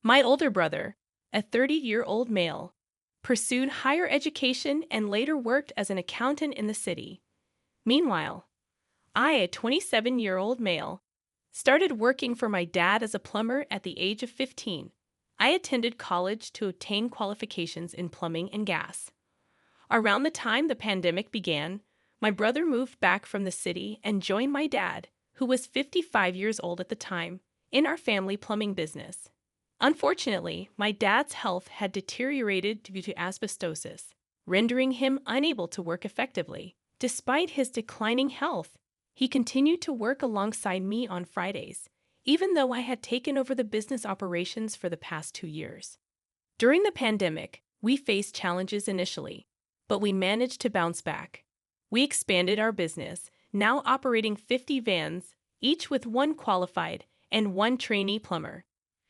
My older brother, a 30-year-old male, pursued higher education and later worked as an accountant in the city. Meanwhile, I, a 27-year-old male, started working for my dad as a plumber at the age of 15. I attended college to obtain qualifications in plumbing and gas. Around the time the pandemic began, my brother moved back from the city and joined my dad, who was 55 years old at the time, in our family plumbing business. Unfortunately, my dad's health had deteriorated due to asbestosis, rendering him unable to work effectively. Despite his declining health, he continued to work alongside me on Fridays, even though I had taken over the business operations for the past 2 years. During the pandemic, we faced challenges initially, but we managed to bounce back. We expanded our business, now operating 50 vans, each with one qualified and one trainee plumber.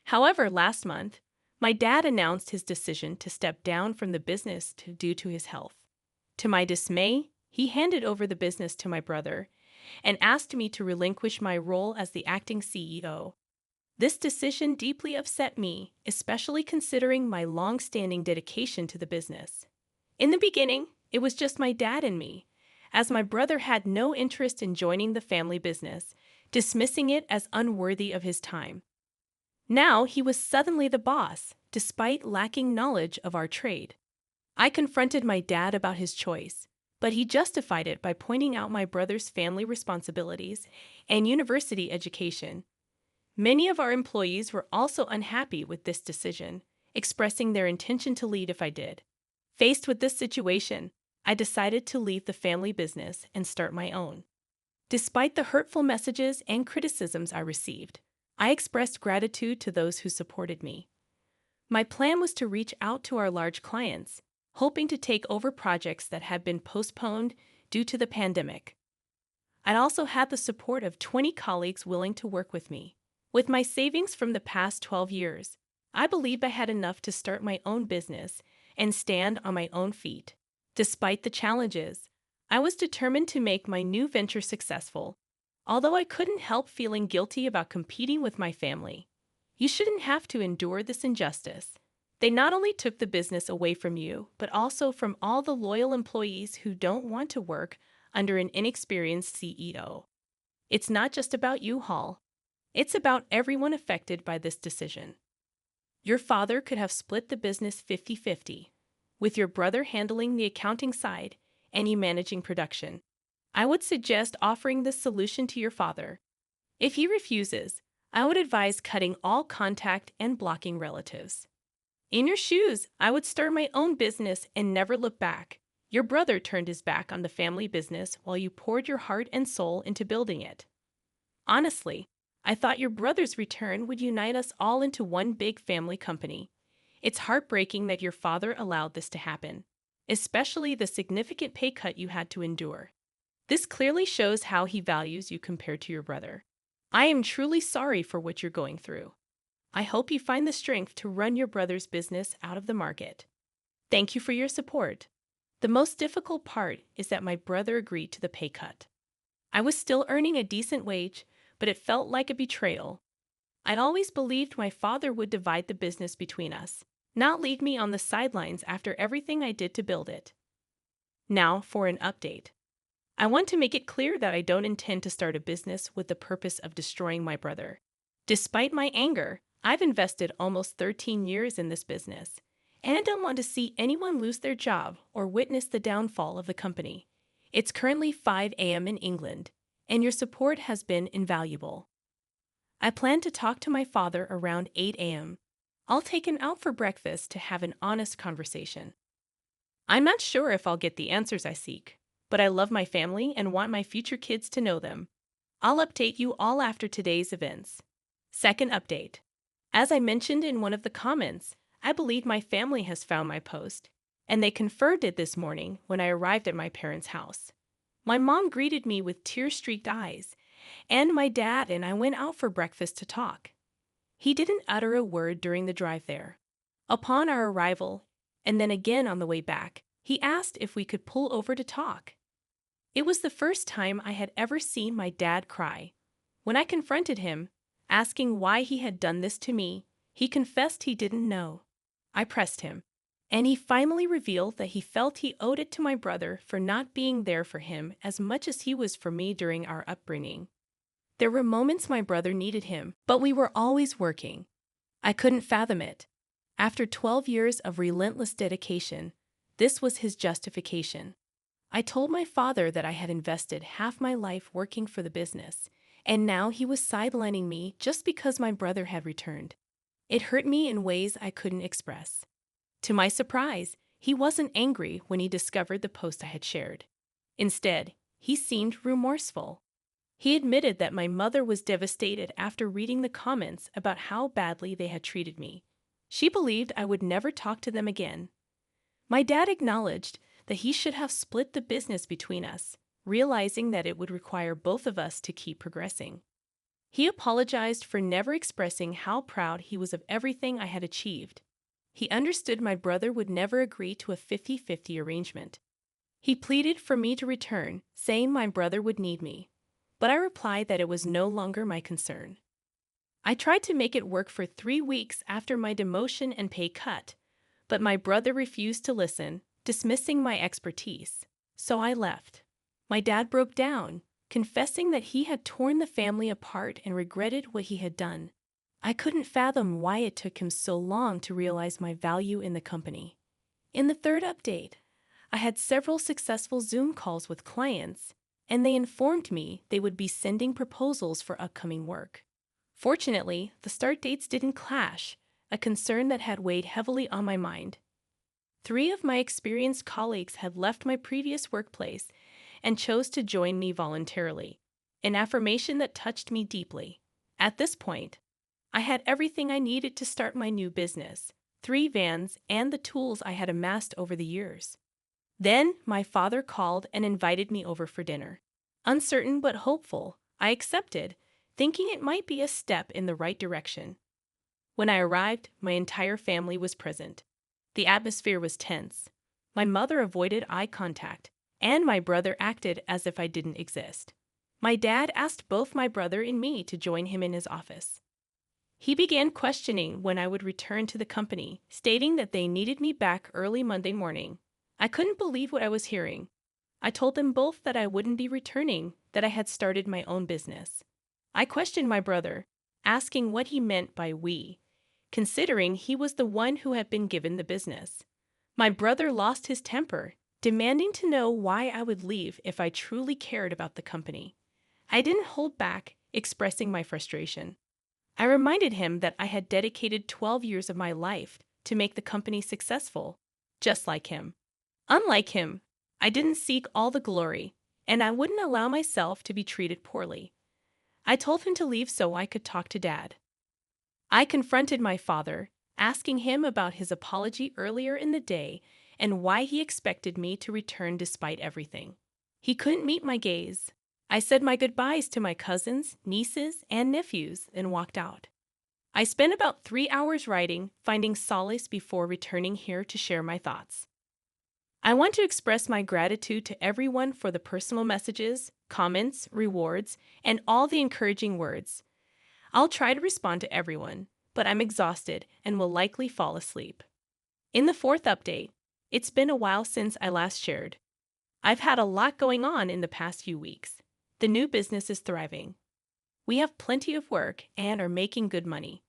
However, last month, my dad announced his decision to step down from the business due to his health. To my dismay, he handed over the business to my brother and asked me to relinquish my role as the acting CEO. This decision deeply upset me, especially considering my long-standing dedication to the business. In the beginning, it was just my dad and me, as my brother had no interest in joining the family business, dismissing it as unworthy of his time. Now he was suddenly the boss, despite lacking knowledge of our trade. I confronted my dad about his choice, but he justified it by pointing out my brother's family responsibilities and university education. Many of our employees were also unhappy with this decision, expressing their intention to leave if I did. Faced with this situation, I decided to leave the family business and start my own. Despite the hurtful messages and criticisms I received, I expressed gratitude to those who supported me. My plan was to reach out to our large clients, hoping to take over projects that had been postponed due to the pandemic. I also had the support of 20 colleagues willing to work with me. With my savings from the past 12 years, I believed I had enough to start my own business and stand on my own feet. Despite the challenges, I was determined to make my new venture successful, although I couldn't help feeling guilty about competing with my family. You shouldn't have to endure this injustice. They not only took the business away from you, but also from all the loyal employees who don't want to work under an inexperienced CEO. It's not just about you, Hall. It's about everyone affected by this decision. Your father could have split the business 50-50, with your brother handling the accounting side and you managing production. I would suggest offering this solution to your father. If he refuses, I would advise cutting all contact and blocking relatives. In your shoes, I would start my own business and never look back. Your brother turned his back on the family business while you poured your heart and soul into building it. Honestly, I thought your brother's return would unite us all into one big family company. It's heartbreaking that your father allowed this to happen, especially the significant pay cut you had to endure. This clearly shows how he values you compared to your brother. I am truly sorry for what you're going through. I hope you find the strength to run your brother's business out of the market. Thank you for your support. The most difficult part is that my brother agreed to the pay cut. I was still earning a decent wage, but it felt like a betrayal. I'd always believed my father would divide the business between us, not leave me on the sidelines after everything I did to build it. Now for an update. I want to make it clear that I don't intend to start a business with the purpose of destroying my brother. Despite my anger, I've invested almost 13 years in this business, and I don't want to see anyone lose their job or witness the downfall of the company. It's currently 5 a.m. in England, and your support has been invaluable. I plan to talk to my father around 8 a.m. I'll take him out for breakfast to have an honest conversation. I'm not sure if I'll get the answers I seek, but I love my family and want my future kids to know them. I'll update you all after today's events. Second update. As I mentioned in one of the comments, I believe my family has found my post, and they confirmed it this morning when I arrived at my parents' house. My mom greeted me with tear-streaked eyes, and my dad and I went out for breakfast to talk. He didn't utter a word during the drive there. Upon our arrival, and then again on the way back, he asked if we could pull over to talk. It was the first time I had ever seen my dad cry. When I confronted him, asking why he had done this to me, He confessed he didn't know. I pressed him, and he finally revealed that he felt he owed it to my brother for not being there for him as much as he was for me during our upbringing. There were moments my brother needed him, but we were always working. I couldn't fathom it. After 12 years of relentless dedication, this was his justification. I told my father that I had invested half my life working for the business, and now he was sidelining me just because my brother had returned. It hurt me in ways I couldn't express. To my surprise, he wasn't angry when he discovered the post I had shared. Instead, he seemed remorseful. He admitted that my mother was devastated after reading the comments about how badly they had treated me. She believed I would never talk to them again. My dad acknowledged that he should have split the business between us, realizing that it would require both of us to keep progressing. He apologized for never expressing how proud he was of everything I had achieved. He understood my brother would never agree to a 50-50 arrangement. He pleaded for me to return, saying my brother would need me, but I replied that it was no longer my concern. I tried to make it work for 3 weeks after my demotion and pay cut, but my brother refused to listen, dismissing my expertise, so I left. My dad broke down, confessing that he had torn the family apart and regretted what he had done. I couldn't fathom why it took him so long to realize my value in the company. In the third update, I had several successful Zoom calls with clients, and they informed me they would be sending proposals for upcoming work. Fortunately, the start dates didn't clash, a concern that had weighed heavily on my mind. 3 of my experienced colleagues had left my previous workplace and chose to join me voluntarily, an affirmation that touched me deeply. At this point, I had everything I needed to start my new business, 3 vans, and the tools I had amassed over the years. Then my father called and invited me over for dinner. Uncertain but hopeful, I accepted, thinking it might be a step in the right direction. When I arrived, my entire family was present. The atmosphere was tense. My mother avoided eye contact, and my brother acted as if I didn't exist. My dad asked both my brother and me to join him in his office. He began questioning when I would return to the company, stating that they needed me back early Monday morning. I couldn't believe what I was hearing. I told them both that I wouldn't be returning, that I had started my own business. I questioned my brother, asking what he meant by we, considering he was the one who had been given the business. My brother lost his temper, demanding to know why I would leave if I truly cared about the company. I didn't hold back, expressing my frustration. I reminded him that I had dedicated 12 years of my life to make the company successful, just like him. Unlike him, I didn't seek all the glory, and I wouldn't allow myself to be treated poorly. I told him to leave so I could talk to Dad. I confronted my father, asking him about his apology earlier in the day and why he expected me to return despite everything. He couldn't meet my gaze. I said my goodbyes to my cousins, nieces, and nephews and walked out. I spent about 3 hours writing, finding solace before returning here to share my thoughts. I want to express my gratitude to everyone for the personal messages, comments, rewards, and all the encouraging words. I'll try to respond to everyone, but I'm exhausted and will likely fall asleep. In the 4th update, it's been a while since I last shared. I've had a lot going on in the past few weeks. The new business is thriving. We have plenty of work and are making good money.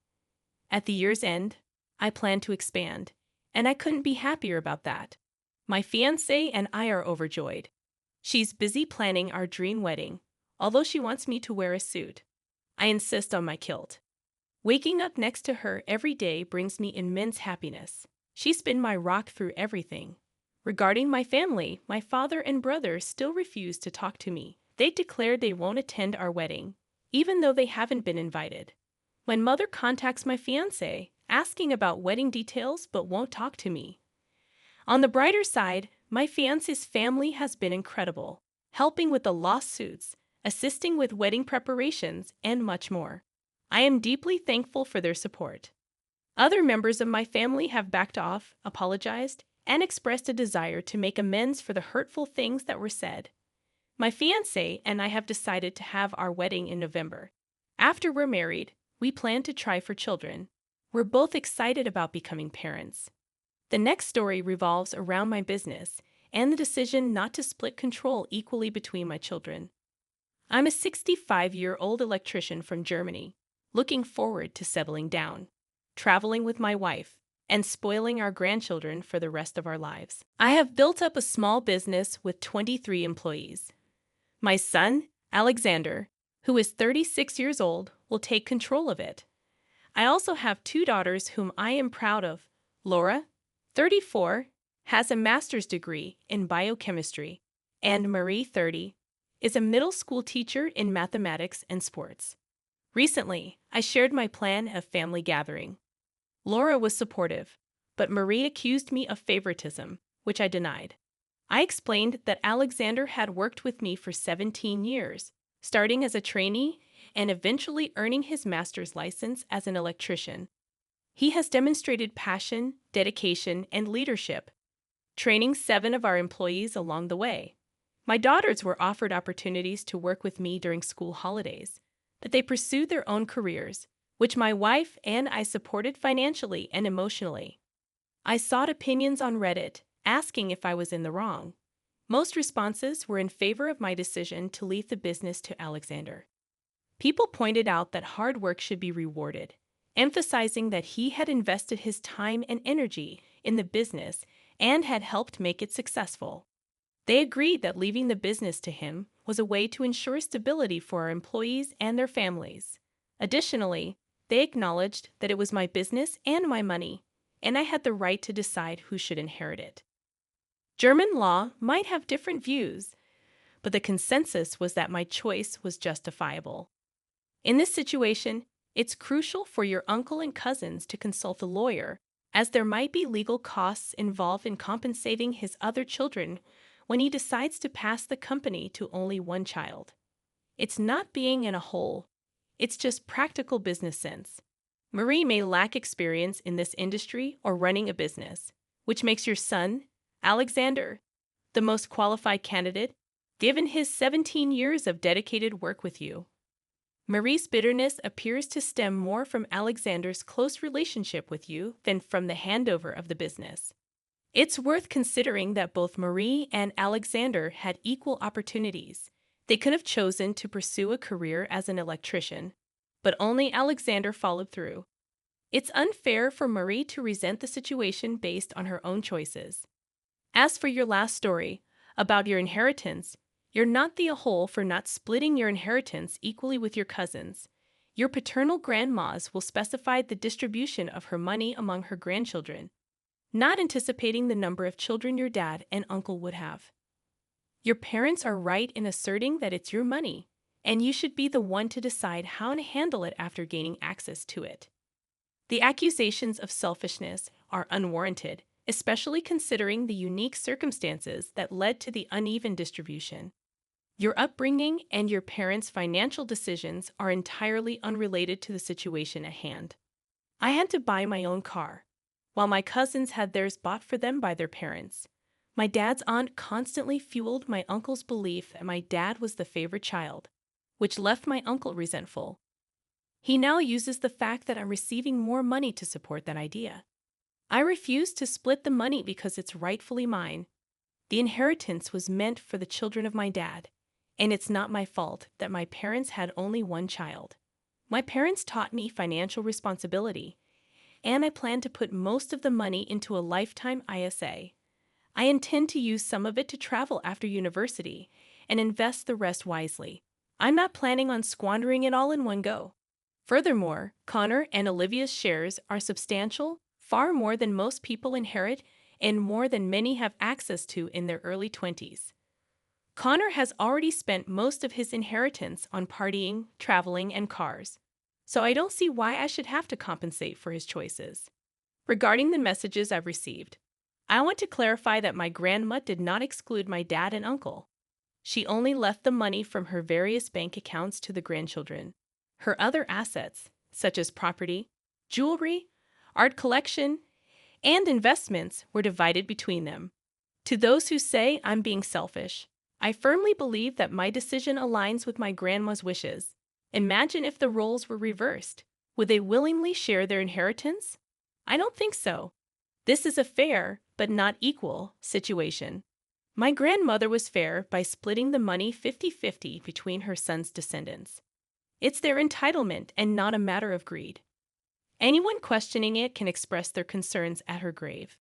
At the year's end, I plan to expand, and I couldn't be happier about that. My fiancé and I are overjoyed. She's busy planning our dream wedding, although she wants me to wear a suit. I insist on my kilt. Waking up next to her every day brings me immense happiness. She's been my rock through everything. Regarding my family, my father and brother still refuse to talk to me. They declared they won't attend our wedding, even though they haven't been invited. My mother contacts my fiancé, asking about wedding details but won't talk to me. On the brighter side, my fiancé's family has been incredible, helping with the lawsuits, assisting with wedding preparations, and much more. I am deeply thankful for their support. Other members of my family have backed off, apologized, and expressed a desire to make amends for the hurtful things that were said. My fiancé and I have decided to have our wedding in November. After we're married, we plan to try for children. We're both excited about becoming parents. The next story revolves around my business and the decision not to split control equally between my children. I'm a 65-year-old electrician from Germany, looking forward to settling down, traveling with my wife, and spoiling our grandchildren for the rest of our lives. I have built up a small business with 23 employees. My son, Alexander, who is 36 years old, will take control of it. I also have two daughters whom I am proud of. Laura, 34, has a master's degree in biochemistry, and Marie, 30, is a middle school teacher in mathematics and sports. Recently, I shared my plan of family gathering. Laura was supportive, but Marie accused me of favoritism, which I denied. I explained that Alexander had worked with me for 17 years, starting as a trainee and eventually earning his master's license as an electrician. He has demonstrated passion, dedication, and leadership, training 7 of our employees along the way. My daughters were offered opportunities to work with me during school holidays, but they pursued their own careers, which my wife and I supported financially and emotionally. I sought opinions on Reddit, asking if I was in the wrong. Most responses were in favor of my decision to leave the business to Alexander. People pointed out that hard work should be rewarded, emphasizing that he had invested his time and energy in the business and had helped make it successful. They agreed that leaving the business to him was a way to ensure stability for our employees and their families. Additionally, they acknowledged that it was my business and my money, and I had the right to decide who should inherit it. German law might have different views, but the consensus was that my choice was justifiable. In this situation, it's crucial for your uncle and cousins to consult a lawyer, as there might be legal costs involved in compensating his other children when he decides to pass the company to only one child. It's not being in a hole, it's just practical business sense. Marie may lack experience in this industry or running a business, which makes your son, Alexander, the most qualified candidate, given his 17 years of dedicated work with you. Marie's bitterness appears to stem more from Alexander's close relationship with you than from the handover of the business. It's worth considering that both Marie and Alexander had equal opportunities. They could have chosen to pursue a career as an electrician, but only Alexander followed through. It's unfair for Marie to resent the situation based on her own choices. As for your last story, about your inheritance, you're not the whole for not splitting your inheritance equally with your cousins. Your paternal grandmas will specify the distribution of her money among her grandchildren, not anticipating the number of children your dad and uncle would have. Your parents are right in asserting that it's your money, and you should be the one to decide how to handle it after gaining access to it. The accusations of selfishness are unwarranted, especially considering the unique circumstances that led to the uneven distribution. Your upbringing and your parents' financial decisions are entirely unrelated to the situation at hand. I had to buy my own car, while my cousins had theirs bought for them by their parents. My dad's aunt constantly fueled my uncle's belief that my dad was the favorite child, which left my uncle resentful. He now uses the fact that I'm receiving more money to support that idea. I refuse to split the money because it's rightfully mine. The inheritance was meant for the children of my dad, and it's not my fault that my parents had only one child. My parents taught me financial responsibility, and I plan to put most of the money into a lifetime ISA. I intend to use some of it to travel after university and invest the rest wisely. I'm not planning on squandering it all in one go. Furthermore, Connor and Olivia's shares are substantial, far more than most people inherit and more than many have access to in their early 20s. Connor has already spent most of his inheritance on partying, traveling, and cars, so I don't see why I should have to compensate for his choices. Regarding the messages I've received, I want to clarify that my grandma did not exclude my dad and uncle. She only left the money from her various bank accounts to the grandchildren. Her other assets, such as property, jewelry, art collection, and investments, were divided between them. To those who say I'm being selfish, I firmly believe that my decision aligns with my grandma's wishes. Imagine if the roles were reversed. Would they willingly share their inheritance? I don't think so. This is a fair, but not equal, situation. My grandmother was fair by splitting the money 50-50 between her son's descendants. It's their entitlement and not a matter of greed. Anyone questioning it can express their concerns at her grave.